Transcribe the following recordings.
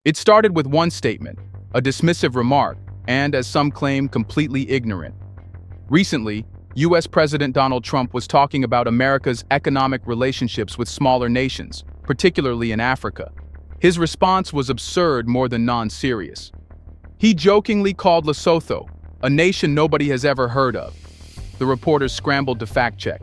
It started with one statement, a dismissive remark, and, as some claim, completely ignorant. Recently, US President Donald Trump was talking about America's economic relationships with smaller nations, particularly in Africa. His response was absurd more than non-serious. He jokingly called Lesotho, a nation nobody has ever heard of. The reporters scrambled to fact-check.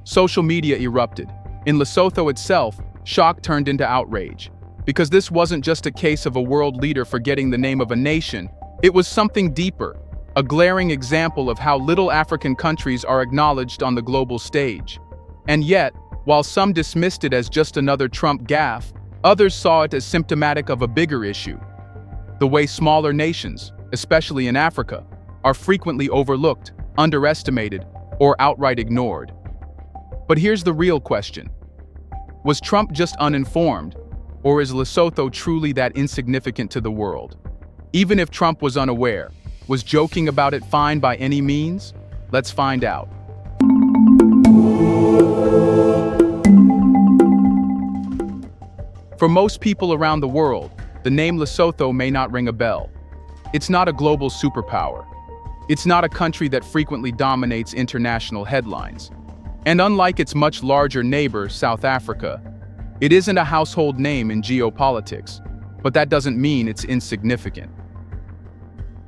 Social media erupted. In Lesotho itself, shock turned into outrage. Because this wasn't just a case of a world leader forgetting the name of a nation, it was something deeper, a glaring example of how little African countries are acknowledged on the global stage. And yet, while some dismissed it as just another Trump gaffe, others saw it as symptomatic of a bigger issue. The way smaller nations, especially in Africa, are frequently overlooked, underestimated, or outright ignored. But here's the real question. Was Trump just uninformed, or is Lesotho truly that insignificant to the world? Even if Trump was unaware, was joking about it fine by any means? Let's find out. For most people around the world, the name Lesotho may not ring a bell. It's not a global superpower. It's not a country that frequently dominates international headlines. And unlike its much larger neighbor, South Africa, it isn't a household name in geopolitics, but that doesn't mean it's insignificant.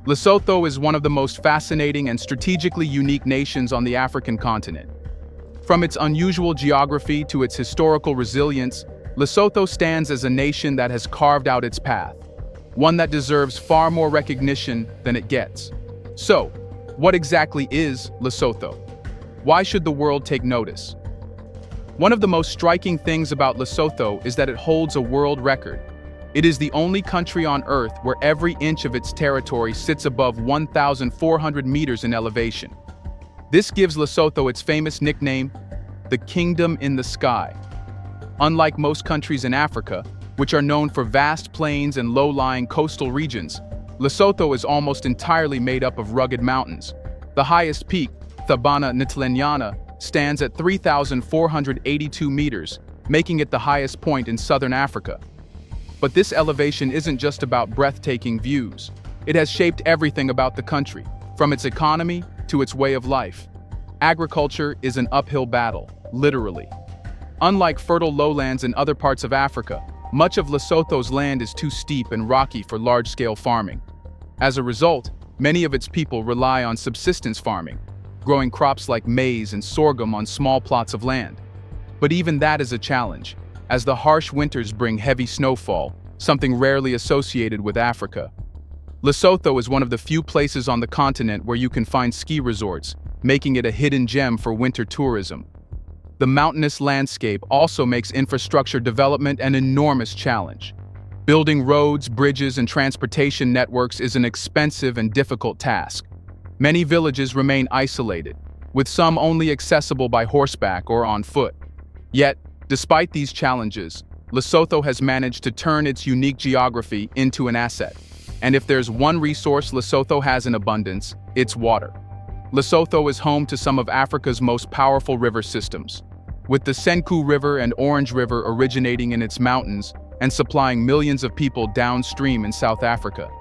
Lesotho is one of the most fascinating and strategically unique nations on the African continent. From its unusual geography to its historical resilience, Lesotho stands as a nation that has carved out its path, one that deserves far more recognition than it gets. So, what exactly is Lesotho? Why should the world take notice? One of the most striking things about Lesotho is that it holds a world record. It is the only country on Earth where every inch of its territory sits above 1,400 meters in elevation. This gives Lesotho its famous nickname, the Kingdom in the Sky. Unlike most countries in Africa, which are known for vast plains and low-lying coastal regions, Lesotho is almost entirely made up of rugged mountains. The highest peak, Thabana Ntlenyana, stands at 3,482 meters, making it the highest point in southern Africa. But this elevation isn't just about breathtaking views. It has shaped everything about the country, from its economy to its way of life. Agriculture is an uphill battle, literally. Unlike fertile lowlands in other parts of Africa, much of Lesotho's land is too steep and rocky for large-scale farming. As a result, many of its people rely on subsistence farming, growing crops like maize and sorghum on small plots of land. But even that is a challenge, as the harsh winters bring heavy snowfall, something rarely associated with Africa. Lesotho is one of the few places on the continent where you can find ski resorts, making it a hidden gem for winter tourism. The mountainous landscape also makes infrastructure development an enormous challenge. Building roads, bridges, and transportation networks is an expensive and difficult task. Many villages remain isolated, with some only accessible by horseback or on foot. Yet, despite these challenges, Lesotho has managed to turn its unique geography into an asset. And if there's one resource Lesotho has in abundance, it's water. Lesotho is home to some of Africa's most powerful river systems, with the Senku River and Orange River originating in its mountains and supplying millions of people downstream in South Africa.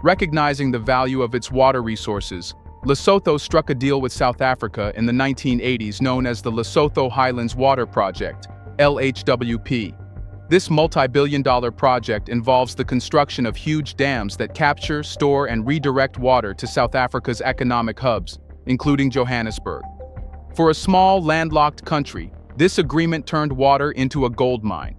Recognizing the value of its water resources, Lesotho struck a deal with South Africa in the 1980s known as the Lesotho Highlands Water Project, LHWP. This multi-billion-dollar project involves the construction of huge dams that capture, store, and redirect water to South Africa's economic hubs, including Johannesburg. For a small, landlocked country, this agreement turned water into a gold mine.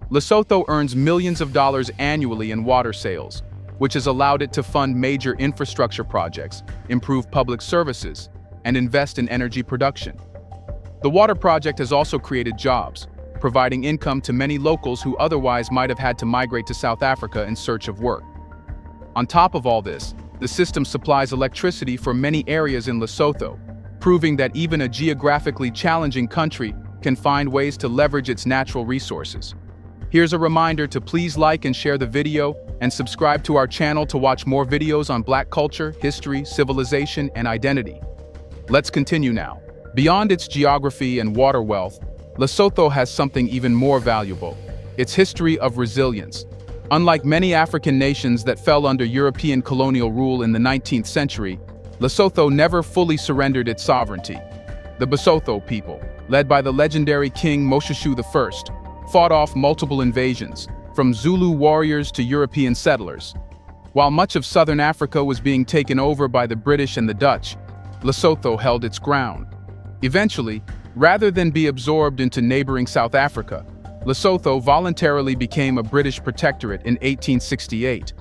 Lesotho earns millions of dollars annually in water sales, which has allowed it to fund major infrastructure projects, improve public services, and invest in energy production. The water project has also created jobs, providing income to many locals who otherwise might have had to migrate to South Africa in search of work. On top of all this, the system supplies electricity for many areas in Lesotho, proving that even a geographically challenging country can find ways to leverage its natural resources. Here's a reminder to please like and share the video and subscribe to our channel to watch more videos on Black culture, history, civilization, and identity. Let's continue now. Beyond its geography and water wealth, Lesotho has something even more valuable: its history of resilience. Unlike many African nations that fell under European colonial rule in the 19th century, Lesotho never fully surrendered its sovereignty. The Basotho people, led by the legendary King Moshoeshoe I, fought off multiple invasions, from Zulu warriors to European settlers. While much of southern Africa was being taken over by the British and the Dutch, Lesotho held its ground. Eventually, rather than be absorbed into neighboring South Africa, Lesotho voluntarily became a British protectorate in 1868.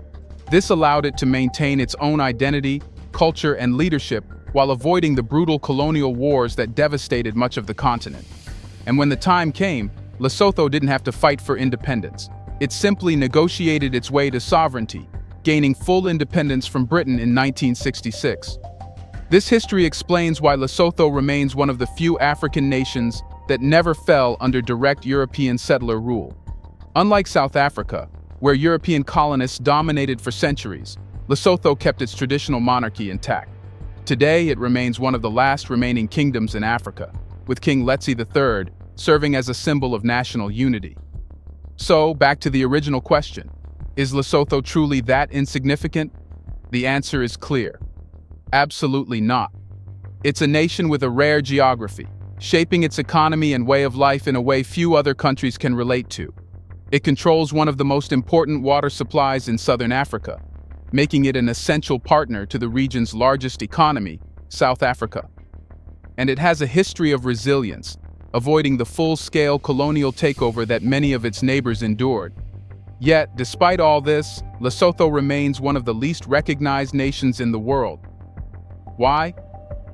This allowed it to maintain its own identity, culture, and leadership while avoiding the brutal colonial wars that devastated much of the continent. And when the time came, Lesotho didn't have to fight for independence. It simply negotiated its way to sovereignty, gaining full independence from Britain in 1966. This history explains why Lesotho remains one of the few African nations that never fell under direct European settler rule. Unlike South Africa, where European colonists dominated for centuries, Lesotho kept its traditional monarchy intact. Today, it remains one of the last remaining kingdoms in Africa, with King Letsie III serving as a symbol of national unity. So, back to the original question, is Lesotho truly that insignificant? The answer is clear. Absolutely not. It's a nation with a rare geography, shaping its economy and way of life in a way few other countries can relate to. It controls one of the most important water supplies in southern Africa, making it an essential partner to the region's largest economy, South Africa. And it has a history of resilience, avoiding the full-scale colonial takeover that many of its neighbors endured. Yet, despite all this, Lesotho remains one of the least recognized nations in the world. Why?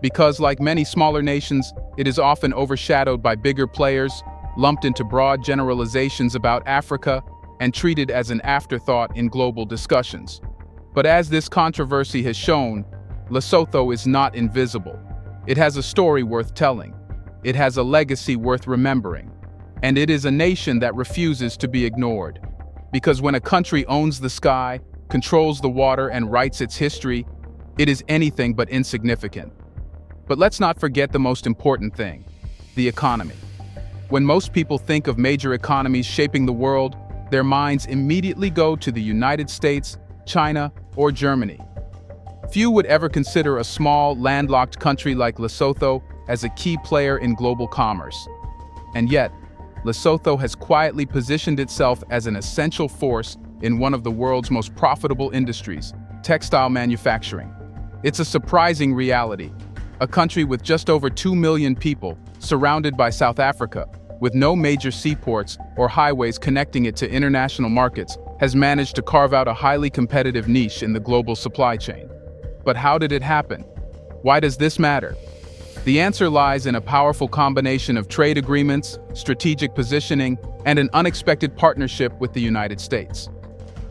Because, like many smaller nations, it is often overshadowed by bigger players, lumped into broad generalizations about Africa, and treated as an afterthought in global discussions. But as this controversy has shown, Lesotho is not invisible. It has a story worth telling. It has a legacy worth remembering. And it is a nation that refuses to be ignored. Because when a country owns the sky, controls the water, and writes its history, it is anything but insignificant. But let's not forget the most important thing, the economy. When most people think of major economies shaping the world, their minds immediately go to the United States, China, or Germany. Few would ever consider a small, landlocked country like Lesotho as a key player in global commerce. And yet, Lesotho has quietly positioned itself as an essential force in one of the world's most profitable industries, textile manufacturing. It's a surprising reality. A country with just over 2 million people, surrounded by South Africa, with no major seaports or highways connecting it to international markets, has managed to carve out a highly competitive niche in the global supply chain. But how did it happen? Why does this matter? The answer lies in a powerful combination of trade agreements, strategic positioning, and an unexpected partnership with the United States.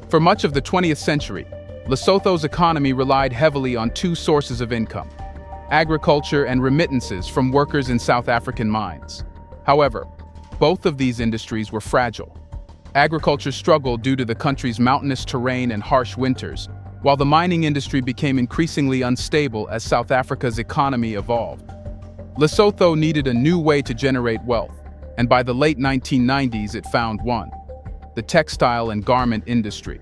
For much of the 20th century, Lesotho's economy relied heavily on two sources of income: agriculture and remittances from workers in South African mines. However, both of these industries were fragile. Agriculture struggled due to the country's mountainous terrain and harsh winters, while the mining industry became increasingly unstable as South Africa's economy evolved. Lesotho needed a new way to generate wealth, and by the late 1990s it found one: the textile and garment industry.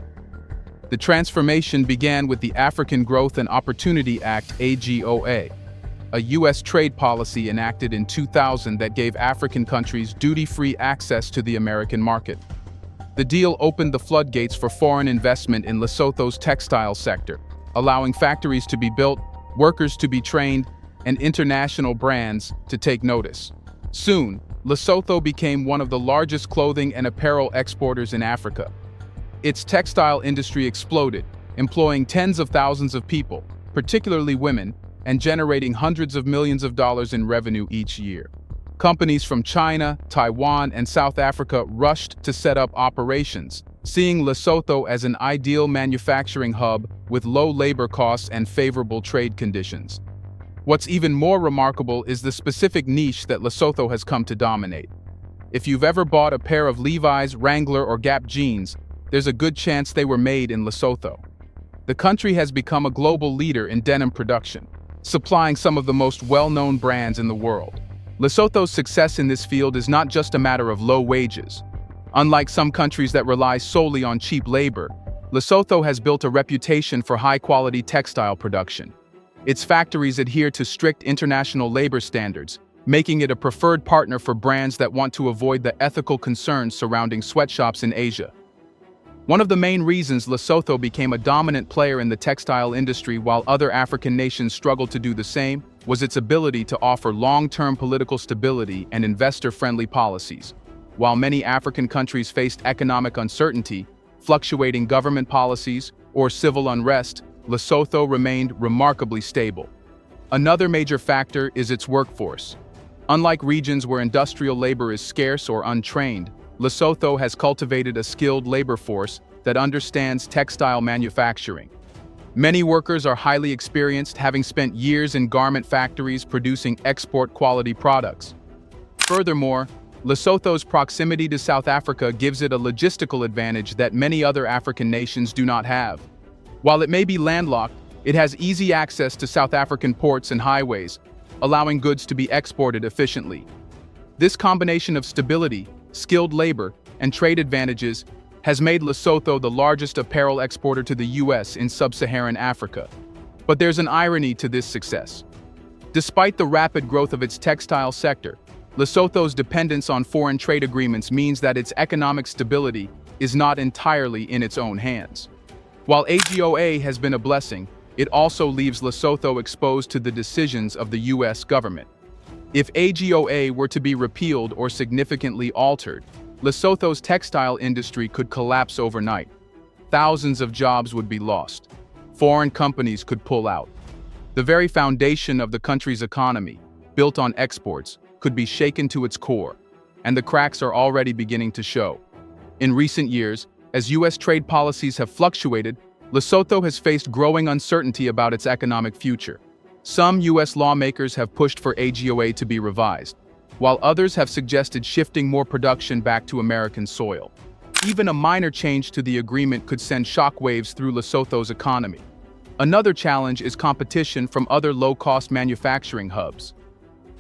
The transformation began with the African Growth and Opportunity Act (AGOA), a U.S. trade policy enacted in 2000 that gave African countries duty-free access to the American market. The deal opened the floodgates for foreign investment in Lesotho's textile sector, allowing factories to be built, workers to be trained, and international brands to take notice. Soon, Lesotho became one of the largest clothing and apparel exporters in Africa. Its textile industry exploded, employing tens of thousands of people, particularly women, and generating hundreds of millions of dollars in revenue each year. Companies from China, Taiwan, and South Africa rushed to set up operations, seeing Lesotho as an ideal manufacturing hub with low labor costs and favorable trade conditions. What's even more remarkable is the specific niche that Lesotho has come to dominate. If you've ever bought a pair of Levi's, Wrangler, or Gap jeans, there's a good chance they were made in Lesotho. The country has become a global leader in denim production, supplying some of the most well-known brands in the world. Lesotho's success in this field is not just a matter of low wages. Unlike some countries that rely solely on cheap labor, Lesotho has built a reputation for high-quality textile production. Its factories adhere to strict international labor standards, making it a preferred partner for brands that want to avoid the ethical concerns surrounding sweatshops in Asia. One of the main reasons Lesotho became a dominant player in the textile industry while other African nations struggled to do the same was its ability to offer long-term political stability and investor-friendly policies. While many African countries faced economic uncertainty, fluctuating government policies, or civil unrest, Lesotho remained remarkably stable. Another major factor is its workforce. Unlike regions where industrial labor is scarce or untrained, Lesotho has cultivated a skilled labor force that understands textile manufacturing. Many workers are highly experienced, having spent years in garment factories producing export-quality products. Furthermore, Lesotho's proximity to South Africa gives it a logistical advantage that many other African nations do not have. While it may be landlocked, it has easy access to South African ports and highways, allowing goods to be exported efficiently. This combination of stability, skilled labor, and trade advantages has made Lesotho the largest apparel exporter to the US in sub-Saharan Africa. But there's an irony to this success. Despite the rapid growth of its textile sector, Lesotho's dependence on foreign trade agreements means that its economic stability is not entirely in its own hands. While AGOA has been a blessing, it also leaves Lesotho exposed to the decisions of the US government. If AGOA were to be repealed or significantly altered, Lesotho's textile industry could collapse overnight. Thousands of jobs would be lost. Foreign companies could pull out. The very foundation of the country's economy, built on exports, could be shaken to its core, and the cracks are already beginning to show. In recent years, as US trade policies have fluctuated, Lesotho has faced growing uncertainty about its economic future. Some US lawmakers have pushed for AGOA to be revised, while others have suggested shifting more production back to American soil. Even a minor change to the agreement could send shockwaves through Lesotho's economy. Another challenge is competition from other low-cost manufacturing hubs.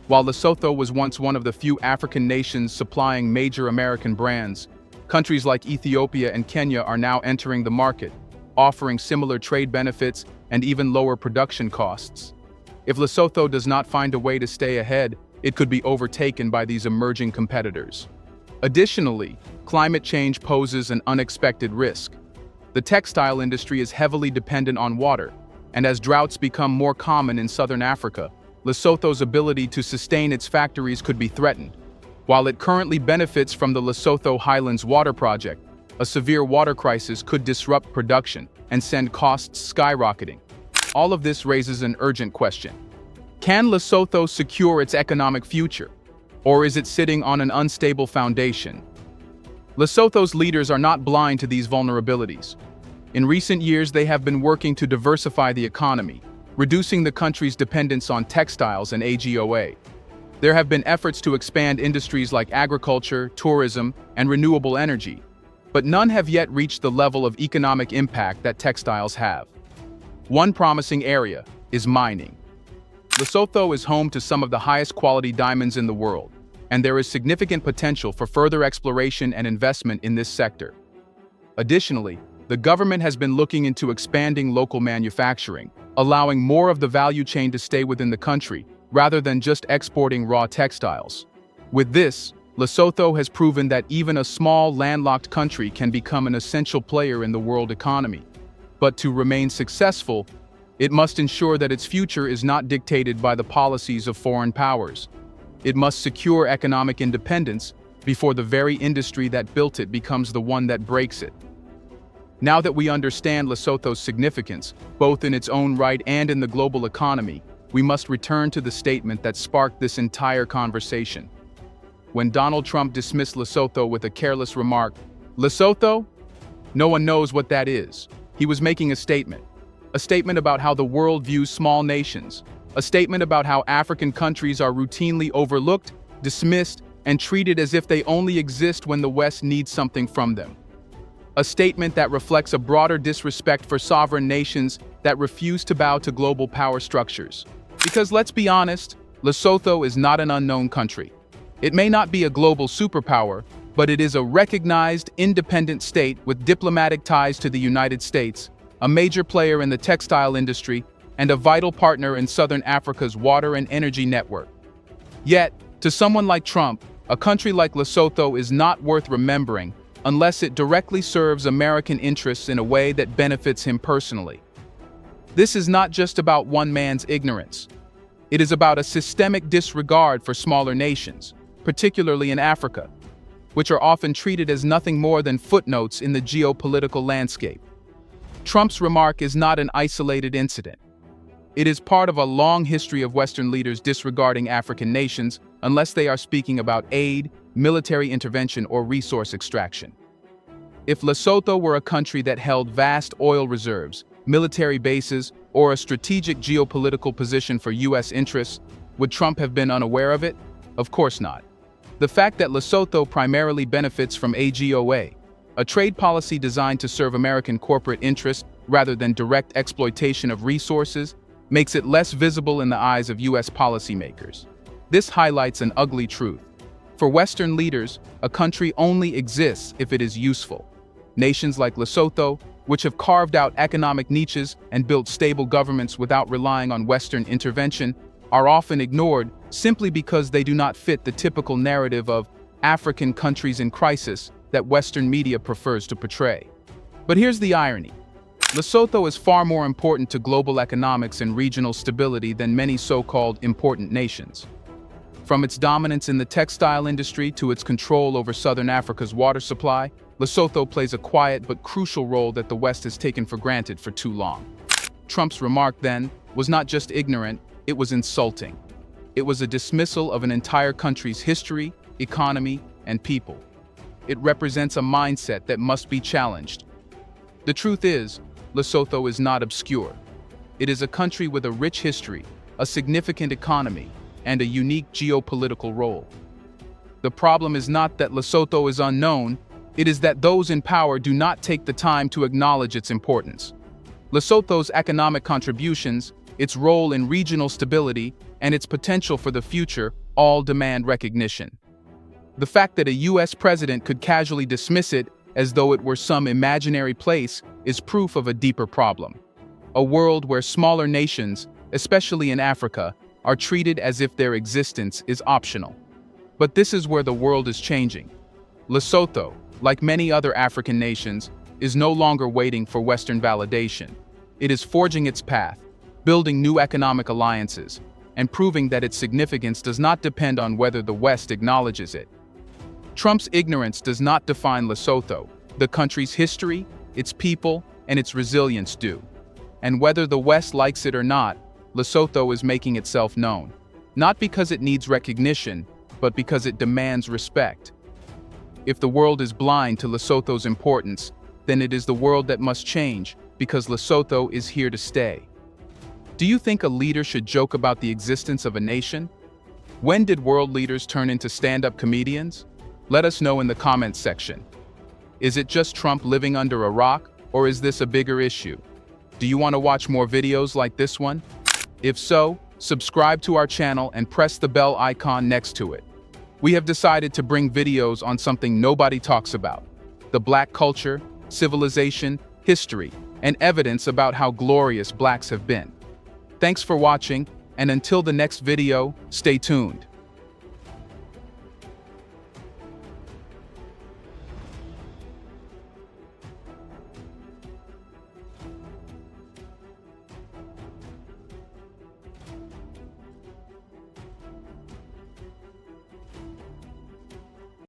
While Lesotho was once one of the few African nations supplying major American brands, countries like Ethiopia and Kenya are now entering the market, offering similar trade benefits and even lower production costs. If Lesotho does not find a way to stay ahead, it could be overtaken by these emerging competitors. Additionally, climate change poses an unexpected risk. The textile industry is heavily dependent on water, and as droughts become more common in southern Africa, Lesotho's ability to sustain its factories could be threatened. While it currently benefits from the Lesotho Highlands Water Project, a severe water crisis could disrupt production and send costs skyrocketing. All of this raises an urgent question. Can Lesotho secure its economic future, or is it sitting on an unstable foundation? Lesotho's leaders are not blind to these vulnerabilities. In recent years, they have been working to diversify the economy, reducing the country's dependence on textiles and AGOA. There have been efforts to expand industries like agriculture, tourism, and renewable energy, but none have yet reached the level of economic impact that textiles have. One promising area is mining. Lesotho is home to some of the highest quality diamonds in the world, and there is significant potential for further exploration and investment in this sector. Additionally, the government has been looking into expanding local manufacturing, allowing more of the value chain to stay within the country, rather than just exporting raw textiles. With this, Lesotho has proven that even a small, landlocked country can become an essential player in the world economy. But to remain successful, it must ensure that its future is not dictated by the policies of foreign powers. It must secure economic independence before the very industry that built it becomes the one that breaks it. Now that we understand Lesotho's significance, both in its own right and in the global economy, we must return to the statement that sparked this entire conversation. When Donald Trump dismissed Lesotho with a careless remark, "Lesotho? No one knows what that is," he was making a statement about how the world views small nations, a statement about how African countries are routinely overlooked, dismissed, and treated as if they only exist when the West needs something from them. A statement that reflects a broader disrespect for sovereign nations that refuse to bow to global power structures. Because let's be honest, Lesotho is not an unknown country. It may not be a global superpower, but it is a recognized, independent state with diplomatic ties to the United States, a major player in the textile industry, and a vital partner in Southern Africa's water and energy network. Yet, to someone like Trump, a country like Lesotho is not worth remembering unless it directly serves American interests in a way that benefits him personally. This is not just about one man's ignorance. It is about a systemic disregard for smaller nations, particularly in Africa, which are often treated as nothing more than footnotes in the geopolitical landscape. Trump's remark is not an isolated incident. It is part of a long history of Western leaders disregarding African nations unless they are speaking about aid, military intervention, or resource extraction. If Lesotho were a country that held vast oil reserves, military bases, or a strategic geopolitical position for U.S. interests, would Trump have been unaware of it? Of course not. The fact that Lesotho primarily benefits from AGOA, a trade policy designed to serve American corporate interests rather than direct exploitation of resources, makes it less visible in the eyes of U.S. policymakers. This highlights an ugly truth. For Western leaders, a country only exists if it is useful. Nations like Lesotho, which have carved out economic niches and built stable governments without relying on Western intervention, are often ignored simply because they do not fit the typical narrative of African countries in crisis that Western media prefers to portray. But here's the irony. Lesotho is far more important to global economics and regional stability than many so-called important nations. From its dominance in the textile industry to its control over Southern Africa's water supply, Lesotho plays a quiet but crucial role that the West has taken for granted for too long. Trump's remark, then, was not just ignorant, it was insulting. It was a dismissal of an entire country's history, economy, and people. It represents a mindset that must be challenged. The truth is, Lesotho is not obscure. It is a country with a rich history, a significant economy, and a unique geopolitical role. The problem is not that Lesotho is unknown, it is that those in power do not take the time to acknowledge its importance. Lesotho's economic contributions, its role in regional stability, and its potential for the future all demand recognition. The fact that a U.S. president could casually dismiss it as though it were some imaginary place is proof of a deeper problem. A world where smaller nations, especially in Africa, are treated as if their existence is optional. But this is where the world is changing. Lesotho, like many other African nations, is no longer waiting for Western validation. It is forging its path, building new economic alliances, and proving that its significance does not depend on whether the West acknowledges it. Trump's ignorance does not define Lesotho. The country's history, its people, and its resilience do. And whether the West likes it or not, Lesotho is making itself known. Not because it needs recognition, but because it demands respect. If the world is blind to Lesotho's importance, then it is the world that must change, because Lesotho is here to stay. Do you think a leader should joke about the existence of a nation? When did world leaders turn into stand-up comedians? Let us know in the comments section. Is it just Trump living under a rock, or is this a bigger issue? Do you want to watch more videos like this one? If so, subscribe to our channel and press the bell icon next to it. We have decided to bring videos on something nobody talks about: the Black culture, civilization, history, and evidence about how glorious Blacks have been. Thanks for watching, and until the next video, stay tuned.